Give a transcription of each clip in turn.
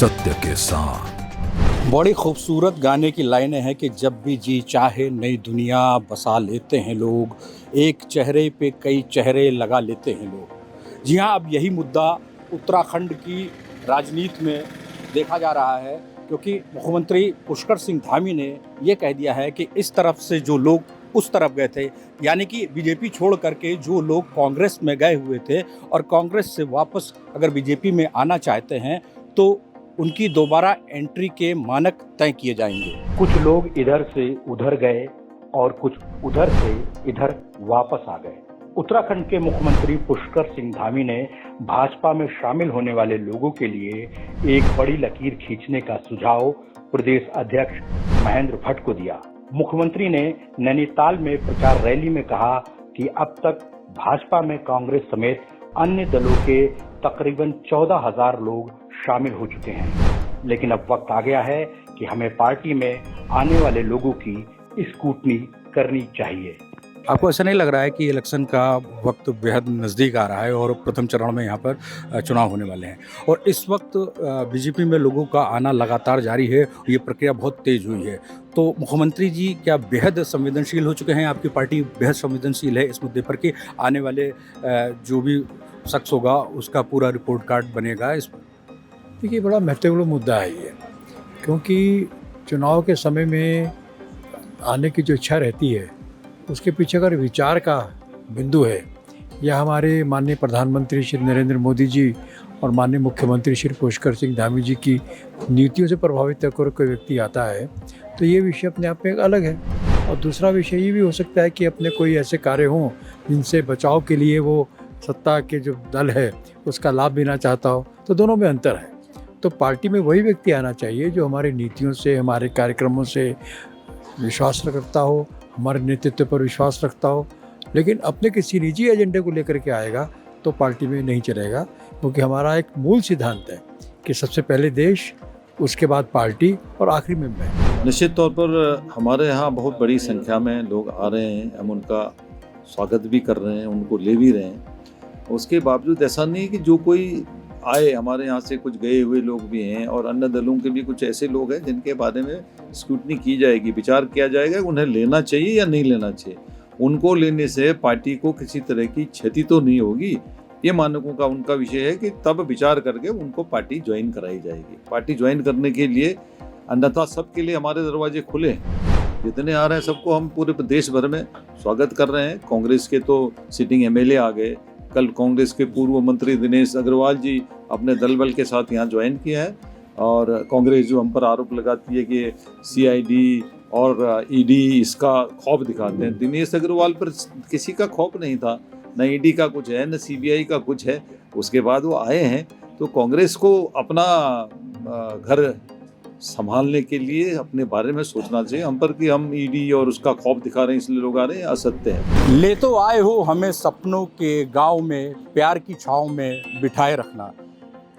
सत्य के साथ। बड़ी खूबसूरत गाने की लाइनें हैं कि जब भी जी चाहे नई दुनिया बसा लेते हैं लोग, एक चेहरे पे कई चेहरे लगा लेते हैं लोग। जी हाँ, अब यही मुद्दा उत्तराखंड की राजनीति में देखा जा रहा है, क्योंकि मुख्यमंत्री पुष्कर सिंह धामी ने ये कह दिया है कि इस तरफ से जो लोग उस तरफ गए थे, यानी कि बीजेपी छोड़ करके जो लोग कांग्रेस में गए हुए थे और कांग्रेस से वापस अगर बीजेपी में आना चाहते हैं तो उनकी दोबारा एंट्री के मानक तय किए जाएंगे। कुछ लोग इधर से उधर गए और कुछ उधर से इधर वापस आ गए। उत्तराखंड के मुख्यमंत्री पुष्कर सिंह धामी ने भाजपा में शामिल होने वाले लोगों के लिए एक बड़ी लकीर खींचने का सुझाव प्रदेश अध्यक्ष महेंद्र भट्ट को दिया। मुख्यमंत्री ने नैनीताल में प्रचार रैली में कहा कि अब तक भाजपा में कांग्रेस समेत अन्य दलों के तकरीबन 14,000 लोग शामिल हो चुके हैं, लेकिन अब वक्त आ गया है कि हमें पार्टी में आने वाले लोगों की स्क्रूटनी करनी चाहिए। आपको ऐसा नहीं लग रहा है कि इलेक्शन का वक्त बेहद नज़दीक आ रहा है और प्रथम चरण में यहाँ पर चुनाव होने वाले हैं और इस वक्त बीजेपी में लोगों का आना लगातार जारी है, ये प्रक्रिया बहुत तेज़ हुई है, तो मुख्यमंत्री जी क्या बेहद संवेदनशील हो चुके हैं? आपकी पार्टी बेहद संवेदनशील है इस मुद्दे पर कि आने वाले जो भी शख्स होगा उसका पूरा रिपोर्ट कार्ड बनेगा इस पर? देखिए, बड़ा महत्वपूर्ण मुद्दा है ये, क्योंकि चुनाव के समय में आने की जो इच्छा रहती है उसके पीछे अगर विचार का बिंदु है या हमारे माननीय प्रधानमंत्री श्री नरेंद्र मोदी जी और माननीय मुख्यमंत्री श्री पुष्कर सिंह धामी जी की नीतियों से प्रभावित होकर कोई व्यक्ति आता है तो ये विषय अपने आप में एक अलग है। और दूसरा विषय ये भी हो सकता है कि अपने कोई ऐसे कार्य हों जिनसे बचाव के लिए वो सत्ता के जो दल है उसका लाभ लेना चाहता हो, तो दोनों में अंतर है। तो पार्टी में वही व्यक्ति आना चाहिए जो हमारे नीतियों से, हमारे कार्यक्रमों से विश्वास रखता हो, हमारे नेतृत्व पर विश्वास रखता हो, लेकिन अपने किसी निजी एजेंडे को लेकर के आएगा तो पार्टी में नहीं चलेगा, क्योंकि हमारा एक मूल सिद्धांत है कि सबसे पहले देश, उसके बाद पार्टी और आखिरी में मैं। निश्चित तौर पर हमारे यहाँ बहुत बड़ी संख्या में लोग आ रहे हैं, हम उनका स्वागत भी कर रहे हैं, उनको ले भी रहे हैं। उसके बावजूद ऐसा नहीं कि जो कोई आए, हमारे यहाँ से कुछ गए हुए लोग भी हैं और अन्य दलों के भी कुछ ऐसे लोग हैं जिनके बारे में स्क्रूटनी की जाएगी, विचार किया जाएगा कि उन्हें लेना चाहिए या नहीं लेना चाहिए। उनको लेने से पार्टी को किसी तरह की क्षति तो नहीं होगी, ये मानकों का उनका विषय है कि तब विचार करके उनको पार्टी ज्वाइन कराई जाएगी। पार्टी ज्वाइन करने के लिए अन्यथा सबके लिए हमारे दरवाजे खुले हैं, जितने आ रहे हैं सबको हम पूरे देश भर में स्वागत कर रहे हैं। कांग्रेस के तो सिटिंग एमएलए आ गए, कल कांग्रेस के पूर्व मंत्री दिनेश अग्रवाल जी अपने दल बल के साथ यहाँ ज्वाइन किया है। और कांग्रेस जो हम पर आरोप लगाती है कि सीआईडी और ईडी इसका खौफ दिखाते हैं, दिनेश अग्रवाल पर किसी का खौफ नहीं था, न ईडी का कुछ है न सीबीआई का कुछ है। उसके बाद वो आए हैं, तो कांग्रेस को अपना घर संभालने के लिए अपने बारे में सोचना चाहिए। हम पर कि हम ईडी और उसका खौफ दिखा रहे हैं इसलिए लोग आ रहे हैं, असत्य है। ले तो आए हो हमें सपनों के गांव में, प्यार की छांव में बिठाए रखना,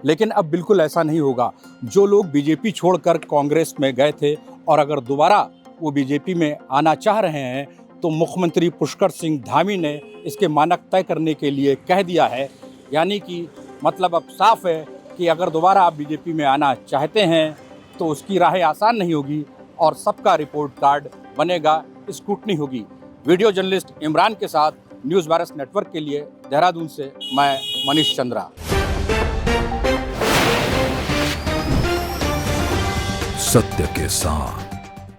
लेकिन अब बिल्कुल ऐसा नहीं होगा। जो लोग बीजेपी छोड़कर कांग्रेस में गए थे और अगर दोबारा वो बीजेपी में आना चाह रहे हैं तो मुख्यमंत्री पुष्कर सिंह धामी ने इसके मानक तय करने के लिए कह दिया है। यानी कि मतलब अब साफ है कि अगर दोबारा आप बीजेपी में आना चाहते हैं तो उसकी राहें आसान नहीं होगी और सबका रिपोर्ट कार्ड बनेगा, स्क्रूटनी होगी। वीडियो जर्नलिस्ट इमरान के साथ न्यूज़ वायरस नेटवर्क के लिए देहरादून से मैं मनीष चंद्रा। सत्य के साथ।